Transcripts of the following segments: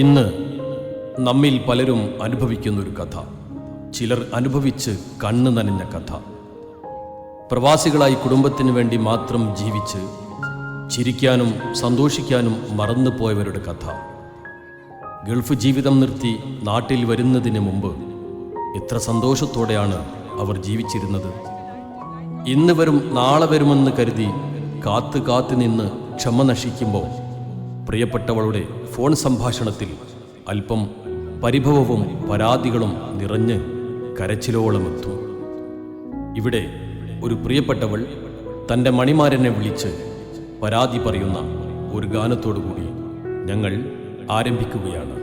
ഇന്ന് നമ്മിൽ പലരും അനുഭവിക്കുന്നൊരു കഥ, ചിലർ അനുഭവിച്ച് കണ്ണ് നനഞ്ഞ കഥ. പ്രവാസികളായി കുടുംബത്തിന് വേണ്ടി മാത്രം ജീവിച്ച് ചിരിക്കാനും സന്തോഷിക്കാനും മറന്നുപോയവരുടെ കഥ. ഗൾഫ് ജീവിതം നിർത്തി നാട്ടിൽ വരുന്നതിന് മുമ്പ് എത്ര സന്തോഷത്തോടെയാണ് അവർ ജീവിച്ചിരുന്നത്. ഇന്ന് വരും നാളെ വരുമെന്ന് കരുതി കാത്തു നിന്ന് ക്ഷമ നശിക്കുമ്പോൾ പ്രിയപ്പെട്ടവളുടെ ഫോൺ സംഭാഷണത്തിൽ അല്പം പരിഭവവും പരാതികളും നിറഞ്ഞ് കരച്ചിലോളമെത്തും. ഇവിടെ ഒരു പ്രിയപ്പെട്ടവൾ തൻ്റെ മണിമാരനെ വിളിച്ച് പരാതി പറയുന്ന ഒരു ഗാനത്തോടുകൂടി ഞങ്ങൾ ആരംഭിക്കുകയാണ്.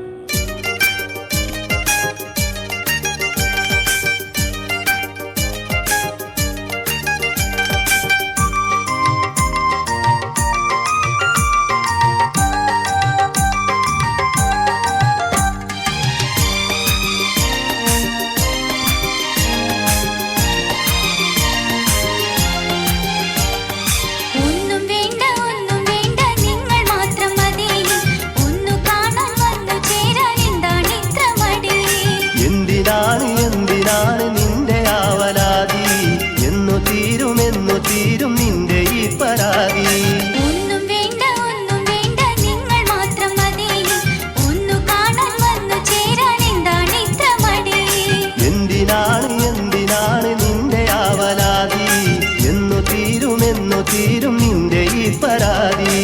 തീരും നിന്റെ ഈ പരാതി.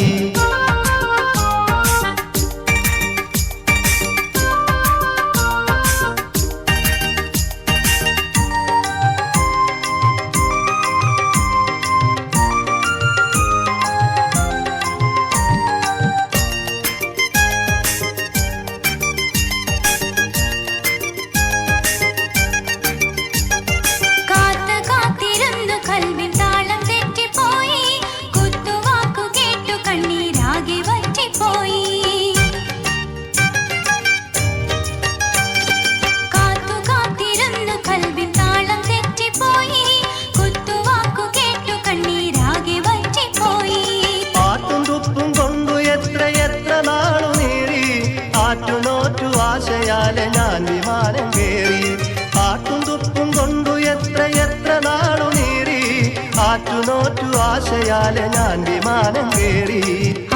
ആശയാലെ ഞാൻ വിമാനം കേറി, ആട്ടും തുപ്പും കൊണ്ടു എത്ര നാളു നീറി, ആറ്റുനോറ്റു ആശയാലെ ഞാൻ വിമാനം കേറി.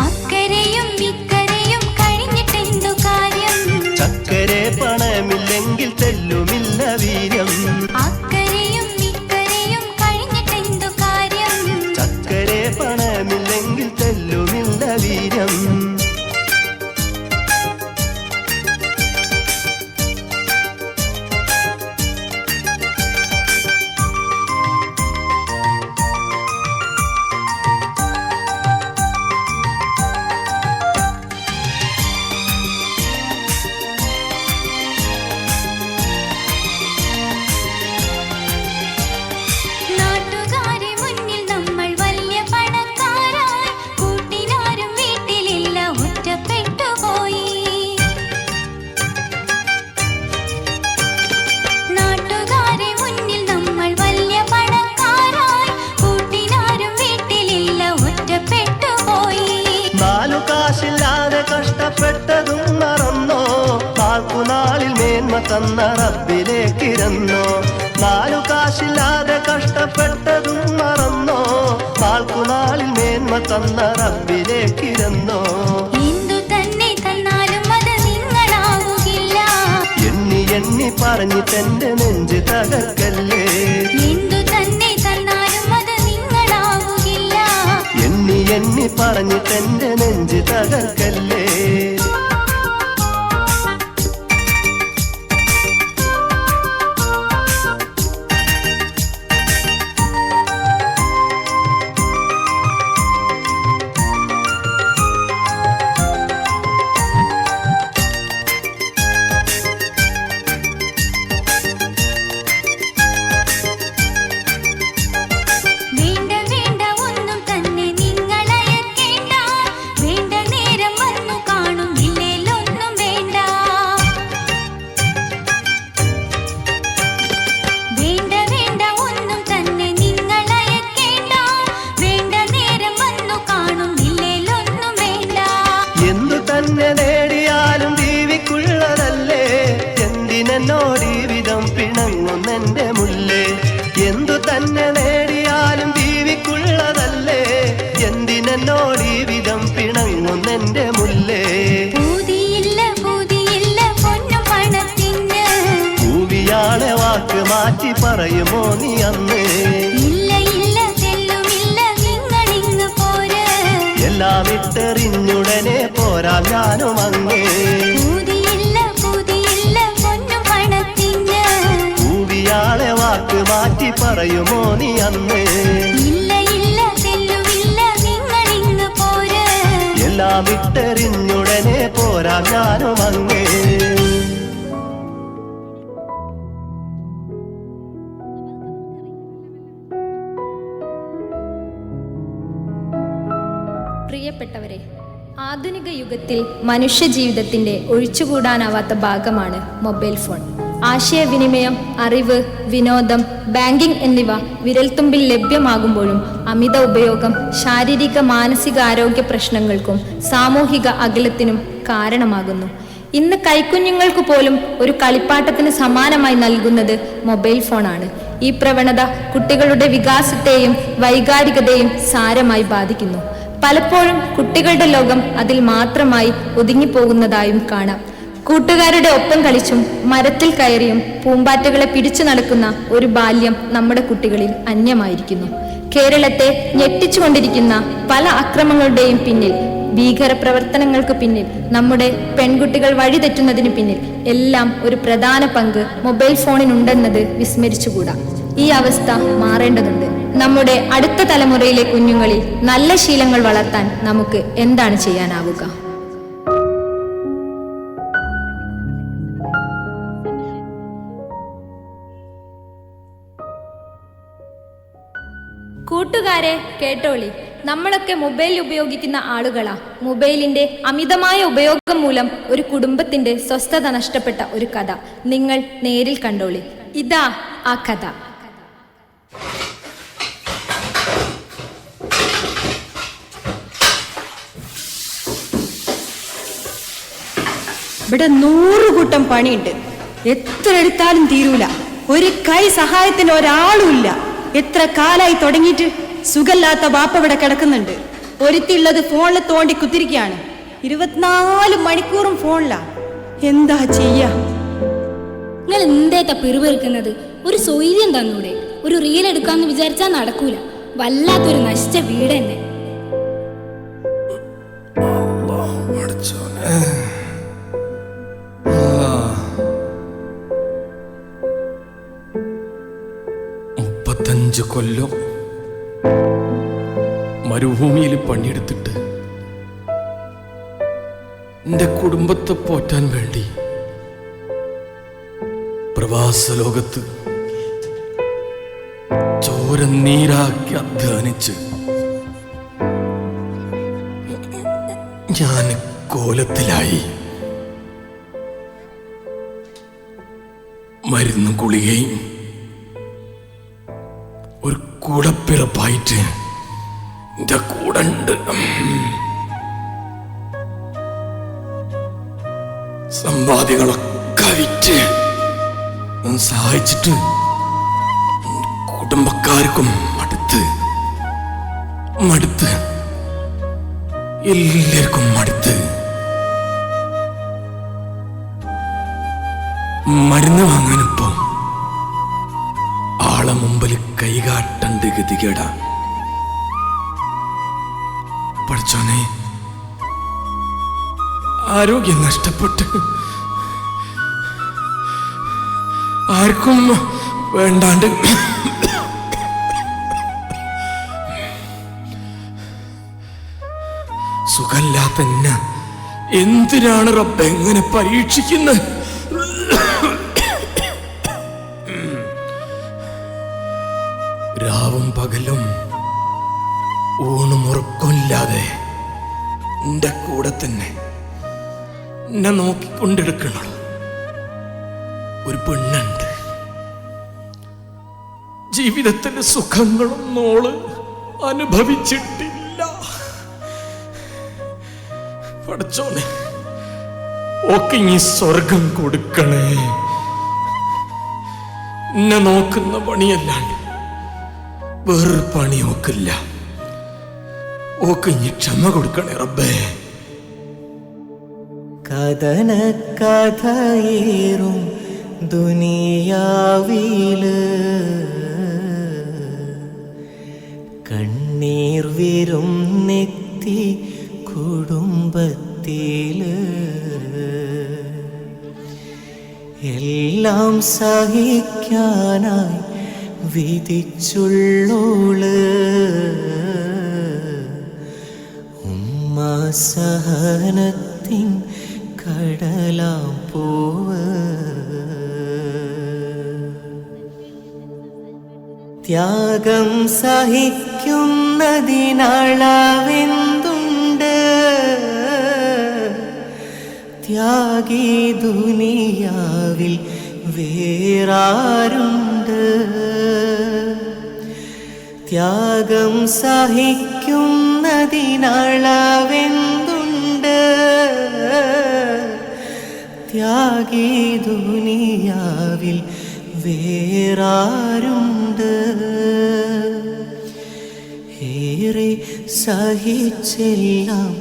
അക്കരയും ഇക്കരയും കഴിഞ്ഞിട്ടെന്തു കാര്യം, ചക്കരെ പണമില്ലെങ്കിൽ തെല്ലുമില്ല വീര്യം. അക്കരയും ഇക്കരയും കഴിഞ്ഞിട്ടെന്തു കാര്യം, ചക്കരെ പണമില്ലെങ്കിൽ തെല്ലുമില്ല വീര്യം. കഷ്ടപ്പെട്ടതും മറന്നോ, നാൾക്കുനാളിൽ മേന്മ തന്ന റബ്ബിലേക്കിരന്നോ. നാലു കാശില്ലാതെ കഷ്ടപ്പെട്ടതും മറന്നോ, നാൾക്കുനാളിൽ മേന്മ തന്ന റബ്ബിലേക്കിരന്നോ. എന്തു തന്നെ തന്നാലും അത് നിങ്ങളാവുകില്ല, എണ്ണി എണ്ണി പറഞ്ഞിട്ടെന്റെ നെഞ്ച് തകർക്കല്ലേ. എന്തു തന്നെ തന്നാലും അത് നിങ്ങളാവുകില്ല, എണ്ണി എണ്ണി പറഞ്ഞിട്ടെന്റെ നെഞ്ച് തകർക്കല്ലേ. വേണ്ട വേണ്ട ഒന്നും തന്നെ നിങ്ങളയക്കേണ്ട, വേണ്ട നേരം വന്നു മാറ്റി പറയുമോ നീ അന്ന് ഇല്ല ഇല്ല ചെല്ലുമില്ല നിങ്ങളിങ്ങ് പോര് എല്ലാം ഇട്ടെറിഞ്ഞുടനെ പോരാം ഞാനും അങ്ങ് പൂതിയില്ല പൂതിയില്ല പൊന്നും പണത്തിന് പൂവിയാളെ വാക്ക് മാറ്റി പറയുമോ നീ അന്ന് ഇല്ല ഇല്ല ചെല്ലുമില്ല നിങ്ങളിങ്ങ് പോര് എല്ലാം ഇട്ടെറിഞ്ഞുടനെ പോരാം ഞാനും അങ്ങ് പ്രിയപ്പെട്ടവരെ, ആധുനിക യുഗത്തിൽ മനുഷ്യജീവിതത്തിൻ്റെ ഒഴിച്ചുകൂടാനാവാത്ത ഭാഗമാണ് മൊബൈൽ ഫോൺ. ആശയവിനിമയം, അറിവ്, വിനോദം, ബാങ്കിംഗ് എന്നിവ വിരൽത്തുമ്പിൽ ലഭ്യമാകുമ്പോഴും അമിത ഉപയോഗം ശാരീരിക മാനസികാരോഗ്യ പ്രശ്നങ്ങൾക്കും സാമൂഹിക അകലത്തിനും കാരണമാകുന്നു. ഇന്ന് കൈക്കുഞ്ഞുങ്ങൾക്ക് പോലും ഒരു കളിപ്പാട്ടത്തിന് സമാനമായി നൽകുന്നത് മൊബൈൽ ഫോണാണ്. ഈ പ്രവണത കുട്ടികളുടെ വികാസത്തെയും വൈകാരികതയും സാരമായി ബാധിക്കുന്നു. പലപ്പോഴും കുട്ടികളുടെ ലോകം അതിൽ മാത്രമായി ഒതുങ്ങിപ്പോകുന്നതായും കാണാം. കൂട്ടുകാരുടെ ഒപ്പം കളിച്ചും മരത്തിൽ കയറിയും പൂമ്പാറ്റകളെ പിടിച്ചു നടക്കുന്ന ഒരു ബാല്യം നമ്മുടെ കുട്ടികളിൽ അന്യമായിരിക്കുന്നു. കേരളത്തെ ഞെട്ടിച്ചുകൊണ്ടിരിക്കുന്ന പല അക്രമങ്ങളുടെയും പിന്നിൽ, ഭീകര പ്രവർത്തനങ്ങൾക്ക് പിന്നിൽ, നമ്മുടെ പെൺകുട്ടികൾ വഴിതെറ്റുന്നതിന് പിന്നിൽ എല്ലാം ഒരു പ്രധാന പങ്ക് മൊബൈൽ ഫോണിനുണ്ടെന്നത് വിസ്മരിച്ചുകൂടാ. ഈ അവസ്ഥ മാറേണ്ടതുണ്ട്. നമ്മുടെ അടുത്ത തലമുറയിലെ കുഞ്ഞുങ്ങളിൽ നല്ല ശീലങ്ങൾ വളർത്താൻ നമുക്ക് എന്താണ് ചെയ്യാനാവുക? കൂട്ടുകാരെ കേട്ടോളി, നമ്മളൊക്കെ മൊബൈൽ ഉപയോഗിക്കുന്ന ആളുകളാ. മൊബൈലിന്റെ അമിതമായ ഉപയോഗം മൂലം ഒരു കുടുംബത്തിന്റെ സ്വസ്ഥത നഷ്ടപ്പെട്ട ഒരു കഥ നിങ്ങൾ നേരിൽ കണ്ടോളി. ഇതാ ആ കഥ. ഇവിടെ 100 കൂട്ടം പണിയുണ്ട്. എത്ര എടുത്താലും തീരൂല. ഒരു കൈ സഹായത്തിന് ഒരാളുമില്ല. എത്ര കാലായി തുടങ്ങിയിട്ട്. സുഖമില്ലാത്ത ബാപ്പ ഇവിടെ കിടക്കുന്നുണ്ട്. ഒരുത്തിയുള്ളത് ഫോണിൽ തോണ്ടി കുത്തിരിക്കുകയാണ്. 24 മണിക്കൂറും ഫോണിലാ. എന്താ ചെയ്യാ? നിങ്ങൾ എന്തേറ്റാ പിറുപിറുക്കുന്നത്? ഒരു സൗകര്യം തന്നൂടെ? ഒരു റീൽ എടുക്കാന്ന് വിചാരിച്ചാൽ നടക്കൂല. വല്ലാത്തൊരു നശിച്ച വീട് തന്നെ. കൊല്ലം മരുഭൂമിയിൽ പണിയെടുത്തിട്ട് എന്റെ കുടുംബത്തെ പോറ്റാൻ വേണ്ടി പ്രവാസ ലോകത്ത് ചോര നീരാക്കി അധ്വാനിച്ച് ഞാൻ കോലത്തിലായി. മരുന്നും ഗുളികയും ഒരു കൂടപ്പിറപ്പായിട്ട് എന്റെ കൂടെ ഉണ്ട്. സമ്പാദികളൊക്കെ വിറ്റ് സഹായിച്ചിട്ട് കുടുംബക്കാർക്കും മടുത്ത് എല്ലാവർക്കും മടുത്ത് മരുന്ന് വാങ്ങാനിപ്പോ ആളെ മുമ്പിൽ കൈകാട്ടണ്ട് ഗതികേടാ. പഠിച്ചോനെ, ആരോഗ്യം നഷ്ടപ്പെട്ട് ആർക്കും വേണ്ടാണ്ട് സുഖമില്ലാത്ത എന്നെ എന്തിനാണ് റബ്ബ് എങ്ങനെ പരീക്ഷിക്കുന്നത്? രാവും പകലും ഊണും ഉറക്കമില്ലാതെ എന്റെ കൂടെ തന്നെ എന്നെ നോക്കിക്കൊണ്ടെടുക്കണം ഒരു പെണ്ണുണ്ട്. ജീവിതത്തിന്റെ സുഖങ്ങളൊന്നും ഓള് അനുഭവിച്ചിട്ടില്ല. പഠിച്ചോനെ, ഓക്കെ ഈ സ്വർഗം കൊടുക്കണേ. എന്നെ നോക്കുന്ന പണിയല്ലാണ്ട് വേറൊരു പണി ഓക്കില്ല. ഓക്ക് ഇനി ക്ഷമ കൊടുക്കണേ റബ്ബേ. കഥന കഥയേറും ദുനിയാവില് കണ്ണീർ വിരുന്നെത്തി കുടുംബത്തില് എല്ലാം സഹിക്കാനായി വിധിച്ചുള്ളോള് ഉമ്മ സഹനത്തിൻ കടലാം പൂവ് ത്യാഗം സഹിക്കുന്നതിനളവെന്തുണ്ട് ത്യാഗി ദുനിയാവിൽ വേറാരുണ്ട് ത്യാഗം സഹിക്കുന്നതിനളവെന്തുണ്ട് ത്യാഗി ദുനിയാവിൽ വേറാരുണ്ട് ഏറെ സഹിച്ചെല്ലാം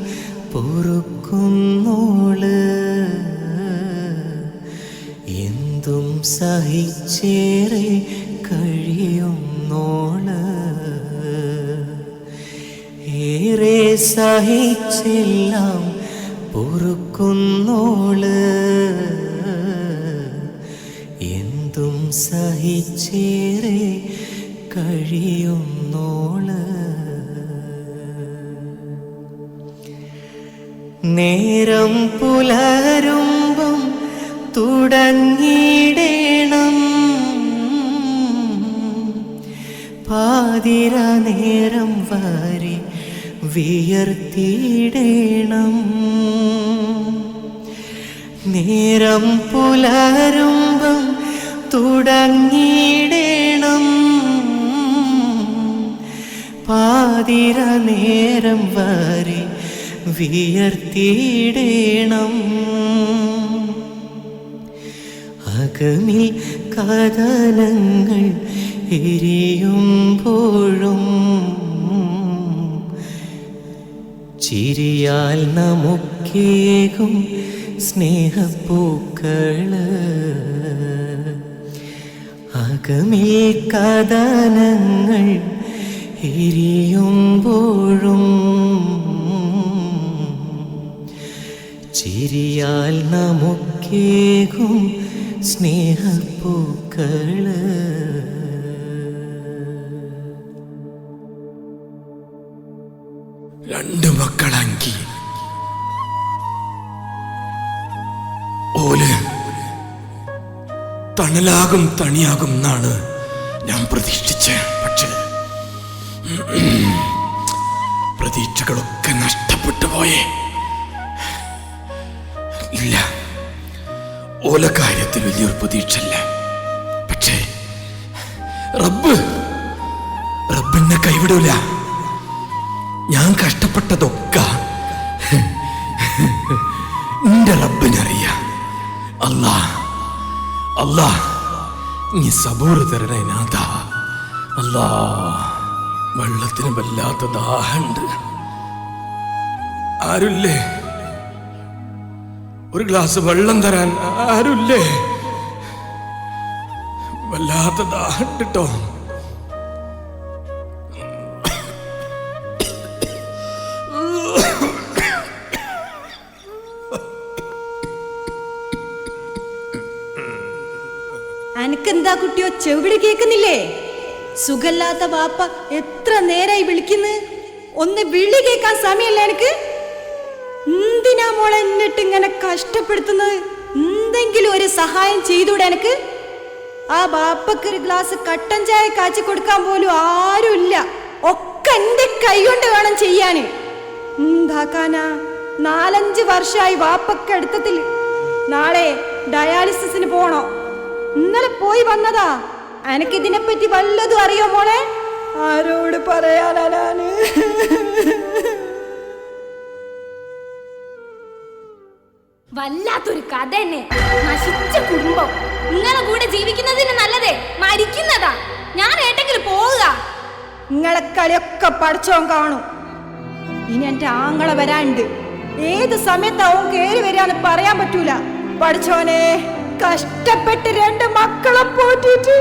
പൊറുക്കുന്നോള് എന്തും സഹിച്ചേറെ കഴിയുന്നോള് ഏറെ സഹിച്ചെല്ലാം പൊറുക്കുന്നോള് എന്തും സഹിച്ചേറെ കഴിയുന്നോള് നേരം പുലരുമ്പം തുടങ്ങിയിടേണം പാതിര നേരം വരെ വിയർത്തിയിടേണം നേരം പുലരുമ്പം തുടങ്ങിയിടേണം പാതിര നേരം വരെ വിയർത്തിയിടേണം അകമിൽ കഥനങ്ങൾ എരിയുമ്പോഴും ചിരിയാൽ നമുക്കേകും സ്നേഹപ്പൂക്കള് അകമിൽ കഥനങ്ങൾ എരിയുമ്പോഴും ചിരിയാൽ നമുക്കേകും സ്നേഹപ്പൂക്കള് രണ്ട് മക്കളാങ്കി ഓല് തണലാകും തണിയാകും എന്നാണ് ഞാൻ പ്രതീക്ഷിച്ചത്. പക്ഷേ പ്രതീക്ഷകളൊക്കെ നഷ്ടപ്പെട്ടു പോയേ. ഇല്ല, ഓല കാര്യത്തിൽ വലിയൊരു പ്രതീക്ഷല്ല. പക്ഷേ റബ്ബെന്നെ കൈവിടൂല. ഞാൻ കഷ്ടപ്പെട്ടതൊക്കെ നിന്റെ റബ്ബിനറിയാം. അല്ലാ നീ സബൂർ തരണേ നാഥ. അല്ലാ, വെള്ളത്തിന് വല്ലാത്ത ദാഹമുണ്ട്. ആരുല്ലേ ഒരു ഗ്ലാസ് വെള്ളം തരാൻ? ആരുല്ലേ? വല്ലാത്ത ദാഹമുണ്ട് ട്ടോ. അനക്കെന്താ കുട്ടിയോ ചെവിടി കേൾക്കുന്നില്ലേ? സുഖല്ലാത്ത ബാപ്പ എത്ര നേരായി വിളിക്കുന്നു. ഒന്ന് വിളി കേൾക്കാൻ സമയല്ല എനിക്ക്. എന്തിനാ മോളെ എന്നിട്ട് ഇങ്ങനെ കഷ്ടപ്പെടുത്തുന്നത്? എന്തെങ്കിലും ഒരു സഹായം ചെയ്തൂടെ എനിക്ക്? ആ ബാപ്പക്ക് ഒരു ഗ്ലാസ് കട്ടൻ ചായ കാച്ചി കൊടുക്കാൻ പോലും ആരുമില്ല. ഒക്കെ എന്റെ കൈ കൊണ്ട് വേണം ചെയ്യാന്. എന്താക്കാനാ? 4-5 വർഷമായി ബാപ്പക്ക് എടുത്തത്തിൽ. നാളെ ഡയാലിസിസിന് പോണോ? ഇന്നലെ പോയി വന്നതാ. എനിക്കിതിനെപ്പറ്റി വല്ലതും അറിയോ മോളെ? ആരോട് പറയാനാ ഞാന്? വല്ലാത്തൊരു കഥ തന്നെ. നശിച്ച കുടുംബം. നിങ്ങളെ കൂടെ ജീവിക്കുന്നതിന് നല്ലതേ മരിക്കുന്നതാ. ഞാൻ ഏട്ടെങ്കിലും പോവുക. നിങ്ങളെ കളിയൊക്കെ പഠിച്ചോൻ കാണും. ഇനി എന്റെ ആങ്ങളെ വരാണ്ട്. ഏത് സമയത്താവും കേറി വരാന്ന് പറയാൻ പറ്റൂല. പഠിച്ചോനെ കഷ്ടപ്പെട്ട് 2 മക്കളെ പോറ്റിട്ട്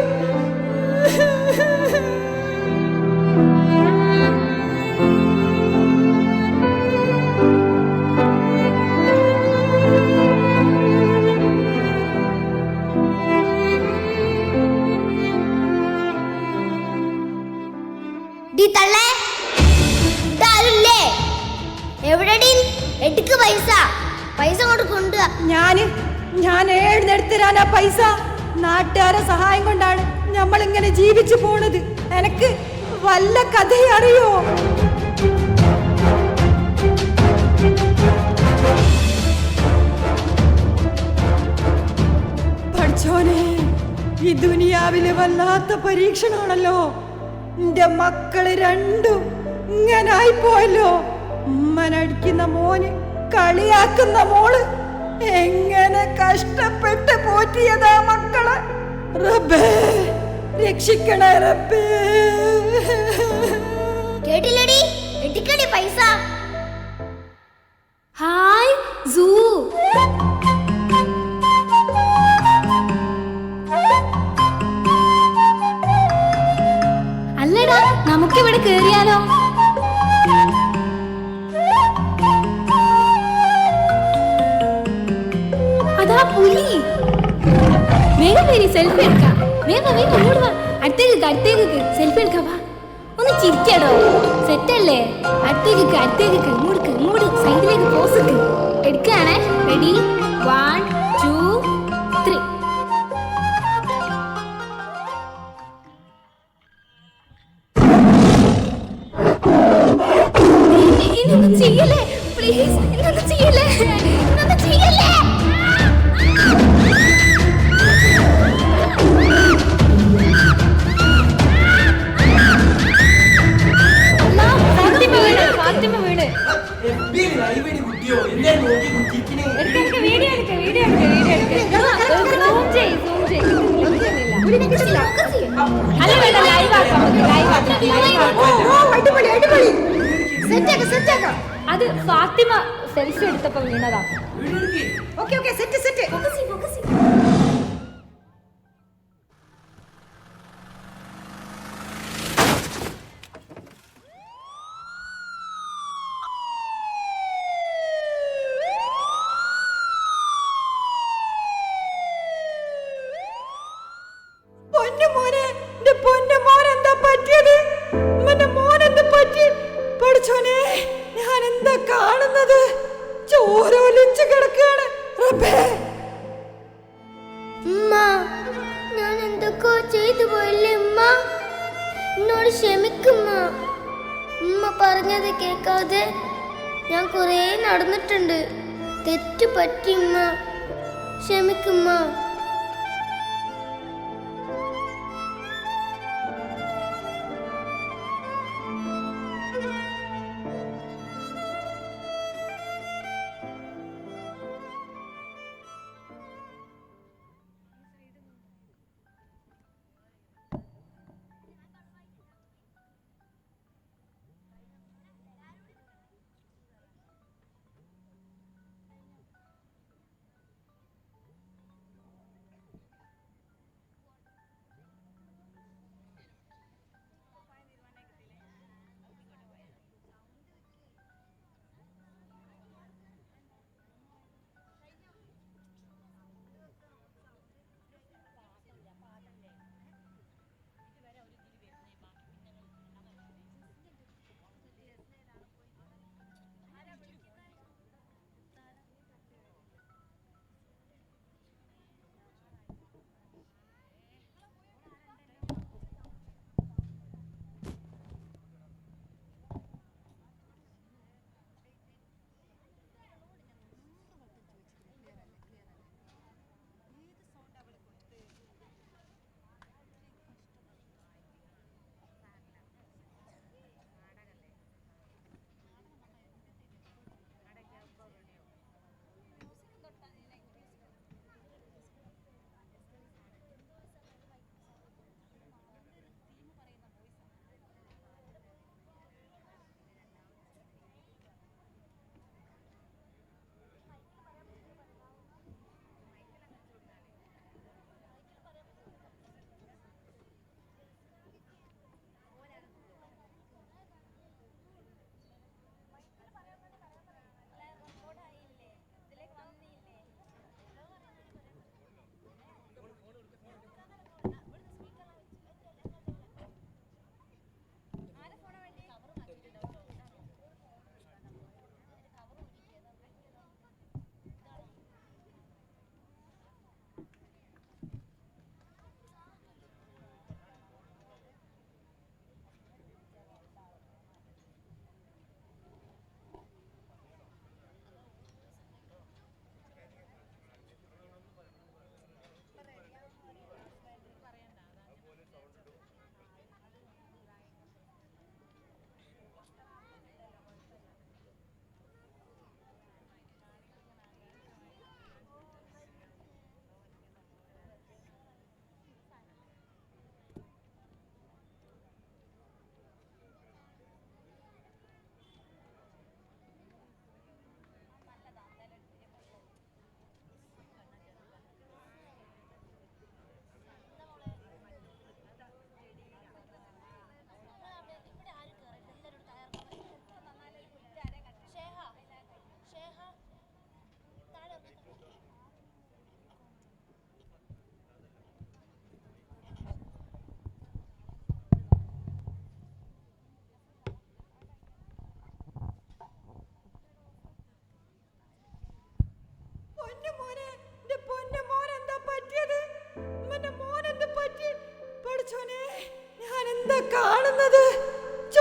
ഞാൻ എഴുന്നെടുത്തരാനാ പൈസ. നാട്ടുകാരെ സഹായം കൊണ്ടാണ് നമ്മൾ ഇങ്ങനെ ജീവിച്ചു പോണത്. എനക്ക് വല്ല കഥ അറിയോ? പഠിച്ചോനെ, ഈ ദുനിയാവിലെ വല്ലാത്ത പരീക്ഷണമാണല്ലോ. എന്റെ മക്കള് 2 ഇങ്ങനായി പോയല്ലോ. ഉമ്മനടിക്കുന്ന മോന്, കളിയാക്കുന്ന മോള്, എങ്ങനെ കഷ്ടപ്പെട്ട് പോറ്റിയതാ മക്കളെ. റബ്ബേ രക്ഷിക്കണേ റബ്ബേ. കേട്ടില്ലടി, എട്ടിക്കടി പൈസ. ഹായ് സൂ. അല്ലടാ, നമുക്കിവിടെ കേറിയാലോ? അതാ പുലി. വേഗം വരി, സെൽഫി എടുക്കാം. വേഗം വേഗം ഇങ്ങോട്ട് വാ. അടുത്തേക്ക് സെൽഫി എടുക്കാം. വാ, ഒന്ന് ചിരിക്കടോ. സെറ്റല്ലേ? അടുത്തേക്ക് ഇങ്ങോട്ട് സൈഡിലേക്ക് പോസ് എടുക്കാണേ. റെഡി, 1 2 3. ഇതൊന്നും ചെയ്യല്ലേ പ്ലീസ്, ഇതൊന്നും ചെയ്യല്ലേ. അത് ഫാത്തിമ സെൽഫി എടുത്തപ്പോ വീണതാ. ഞാൻ എന്താ കാണുന്നത്? ചോരൊലിച്ച് കിടക്കാണ്. ഞാൻ എന്തൊക്കെ ചെയ്തു പോയില്ലേ ഉമ്മ? എന്നോട് ക്ഷമിക്കുമ്മ. ഉമ്മ പറഞ്ഞത് കേൾക്കാതെ ഞാൻ കുറേ നടന്നിട്ടുണ്ട്. തെറ്റ് പറ്റി ഉമ്മ, ക്ഷമിക്കുമ്മ.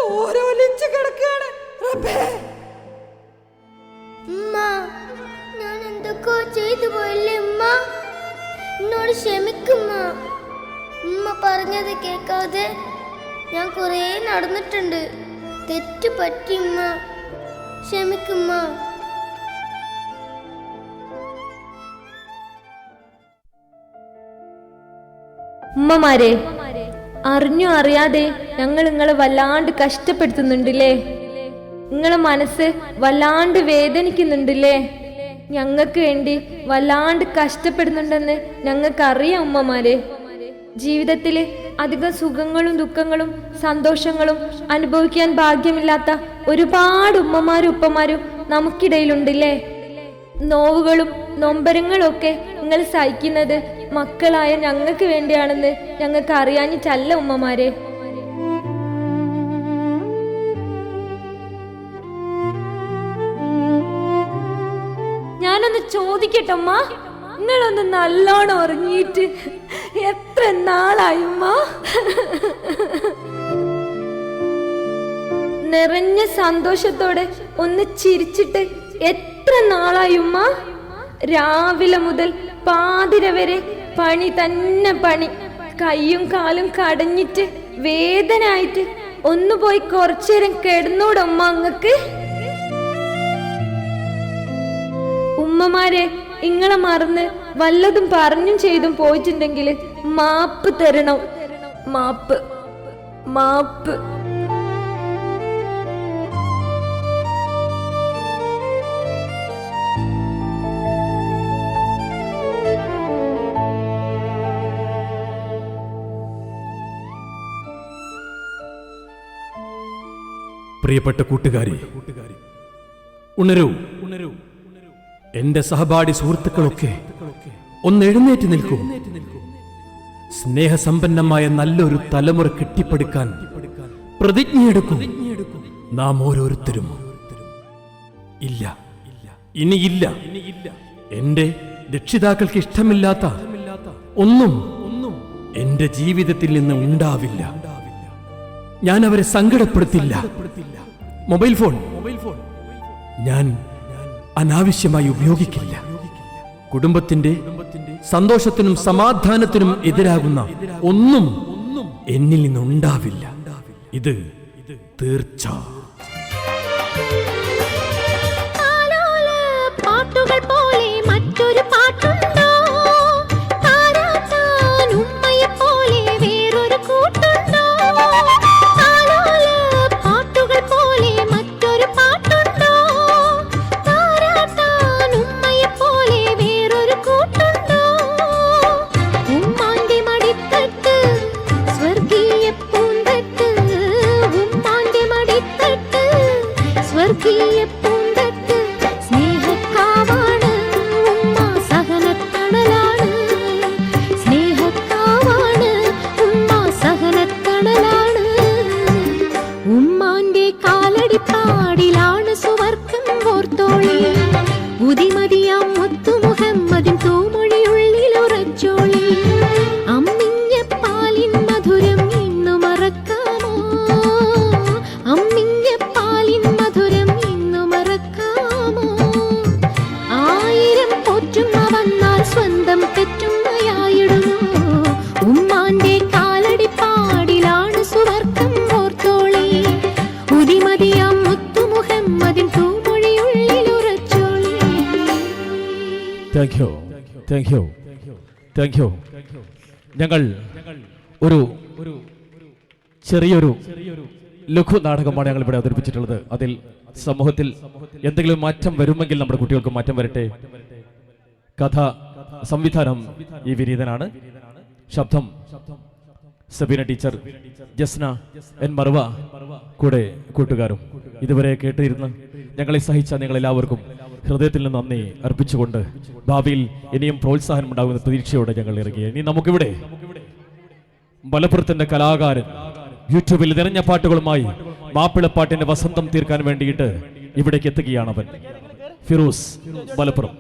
ചോരോലിച്ച് കിടക്കാണ്. റബ്ബേ, ഉമ്മ ഞാൻ എന്തൊക്കെയോ ചെയ്തു പോയില്ലേ ഉമ്മ? എന്നോട് ക്ഷമിക്കുമ്മ. ഉമ്മ പറഞ്ഞത് കേൾക്കാതെ ഞാൻ കുറേ നടന്നിട്ടുണ്ട്. തെറ്റ് പറ്റി ഉമ്മ, ക്ഷമിക്കുമ്മ. ഉമ്മമാരെ, അറിഞ്ഞോ അറിയാതെ ഞങ്ങൾ നിങ്ങളെ വല്ലാണ്ട് കഷ്ടപ്പെടുത്തുന്നുണ്ടില്ലേ? നിങ്ങളെ മനസ്സ് വല്ലാണ്ട് വേദനിക്കുന്നുണ്ടില്ലേ? ഞങ്ങൾക്ക് വേണ്ടി വല്ലാണ്ട് കഷ്ടപ്പെടുന്നുണ്ടെന്ന് ഞങ്ങൾക്കറിയാം ഉമ്മമാരെ. ജീവിതത്തിൽ അധികം സുഖങ്ങളും ദുഃഖങ്ങളും സന്തോഷങ്ങളും അനുഭവിക്കാൻ ഭാഗ്യമില്ലാത്ത ഒരുപാട് ഉമ്മമാരും ഉപ്പമാരും നമുക്കിടയിലുണ്ടല്ലേ? നോവുകളും നൊമ്പരങ്ങളും ഒക്കെ നിങ്ങൾ സഹിക്കുന്നത് മക്കളായ ഞങ്ങൾക്ക് വേണ്ടിയാണെന്ന് ഞങ്ങൾക്ക് അറിയാഞ്ഞിട്ടല്ല ഉമ്മമാരെ. ഞാനൊന്ന് ചോദിക്കട്ടെ ഉമ്മ, നിങ്ങളൊന്ന് നല്ലോണം ഉറങ്ങിയിട്ട് എത്ര നാളായി ഉമ്മ? നിറഞ്ഞ സന്തോഷത്തോടെ ഒന്ന് ചിരിച്ചിട്ട് എത്ര നാളായി ഉമ്മ? രാവിലെ മുതൽ പാതിര വരെ പണി തന്നെ പണി, കയ്യും കാലും കടഞ്ഞിട്ട് വേദനായിട്ട് ഒന്ന് പോയി കുറച്ചേരം കിടന്നൂടെ ഉമ്മ അങ്ങക്ക്? ഉമ്മമാരെ, ഇങ്ങളെ മറന്ന് വല്ലതും പറഞ്ഞും ചെയ്തും പോയിട്ടുണ്ടെങ്കിൽ മാപ്പ് തരണം. മാപ്പ്, മാപ്പ്. പ്രിയപ്പെട്ട കൂട്ടുകാരി, ഉണരൂ. എന്റെ സഹപാഠി സുഹൃത്തുക്കളൊക്കെ ഒന്ന് എഴുന്നേറ്റ് നിൽക്കൂ. സ്നേഹസമ്പന്നമായ നല്ലൊരു തലമുറ കെട്ടിപ്പടുക്കാൻ പ്രതിജ്ഞയെടുക്കും നാം ഓരോരുത്തരും. ഇല്ല, ഇനിയില്ല, എന്റെ രക്ഷിതാക്കൾക്ക് ഇഷ്ടമില്ലാത്ത ഒന്നും എന്റെ ജീവിതത്തിൽ നിന്ന് ഉണ്ടാവില്ല. ഞാൻ അവരെ സങ്കടപ്പെടുത്തില്ല. മൊബൈൽ ഫോൺ ഞാൻ അനാവശ്യമായി ഉപയോഗിക്കില്ല. കുടുംബത്തിന്റെ സന്തോഷത്തിനും സമാധാനത്തിനും എതിരാകുന്ന ഒന്നും എന്നിൽ നിന്നുണ്ടാവില്ല. ഇത് തീർച്ച. പാട്ടുകൾ പോലെ മറ്റൊരു പാട്ടുണ്ടോ? താരാട്ടാൻ ഉമ്മയെ പോലെ വേറൊരു കൂട്ടുണ്ടോ? പാട്ടുകൾ പോലെ മറ്റൊരു പാട്ടുണ്ടോ? താരാട്ടാൻ ഉമ്മയെ പോലെ വേറൊരു കൂട്ടുണ്ടോ? ഉമ്മാന്റെ മടിത്തട്ട് സ്വർഗീയ പൂന്തട്ട്, ഉമ്മാന്റെ മടിത്തട്ട് സ്വർഗീയ പൂന്തട്ട്. സ്നേഹക്കാവാണ് ഉമ്മ, സഹനത്തണലാണ്. സ്നേഹക്കാവാണ് ഉമ്മ, സഹനത്തണലാണ്. ഉമ്മാന്റെ കാലടിപ്പാടിലാണ് സുവർക്കം ഓർത്തോളി. ഉദിമതിയാം മുത്തു മുഹമ്മദിൻ തൂമൊഴിയുള്ളിൽ ഉറച്ചോളി. അമ്മിഞ്ഞ പാലിൻ മധുരം ഇന്നു മറക്കാമോ? അമ്മിഞ്ഞ പാലിൻ മധുരം ഇന്നു മറക്കാമോ? ആയിരം പോറ്റുമ്മ വന്നാൽ സ്വന്തം പെറ്റുമ്മയായിടുന്നു. ഉമ്മാന്റെ കാലടിപ്പാടിലാണ് സുവർക്കം ഓർത്തോളി. ഉദിമതിയാം മുത്തു മുഹമ്മദിൻ തൂമൊഴിയുള്ളിൽ ഉറച്ചോളി. Thank you. ഞങ്ങൾ ഒരു ചെറിയൊരു ലഘു നാടകമാണ് ഞങ്ങൾ ഇവിടെ അവതരിപ്പിച്ചിട്ടുള്ളത്. അതിൽ സമൂഹത്തിൽ എന്തെങ്കിലും മാറ്റം വരുമെങ്കിൽ നമ്മുടെ കുട്ടികൾക്ക് മാറ്റം വരട്ടെ. കഥ സംവിധാനം ഈ വിനീതനാണ്. ശബ്ദം സബീന ടീച്ചർ, ജസ്ന എൻ മറുവ, കൂടെ കൂട്ടുകാരും. ഇതുവരെ കേട്ടിരുന്ന് ഞങ്ങളെ സഹിച്ച നിങ്ങളെല്ലാവർക്കും ഹൃദയത്തിൽ നിന്ന് നന്ദി അർപ്പിച്ചുകൊണ്ട് ഭാവിയിൽ ഇനിയും പ്രോത്സാഹനം ഉണ്ടാകുന്ന പ്രതീക്ഷയോടെ ഞങ്ങൾ ഇറങ്ങി. ഇനി നമുക്കിവിടെ മലപ്പുറത്തിന്റെ കലാകാരൻ യൂട്യൂബിൽ നിറഞ്ഞ പാട്ടുകളുമായി മാപ്പിളപ്പാട്ടിന്റെ വസന്തം തീർക്കാൻ വേണ്ടിയിട്ട് ഇവിടേക്ക് എത്തുകയാണ് അവൻ. ഫിറോസ് മലപ്പുറം.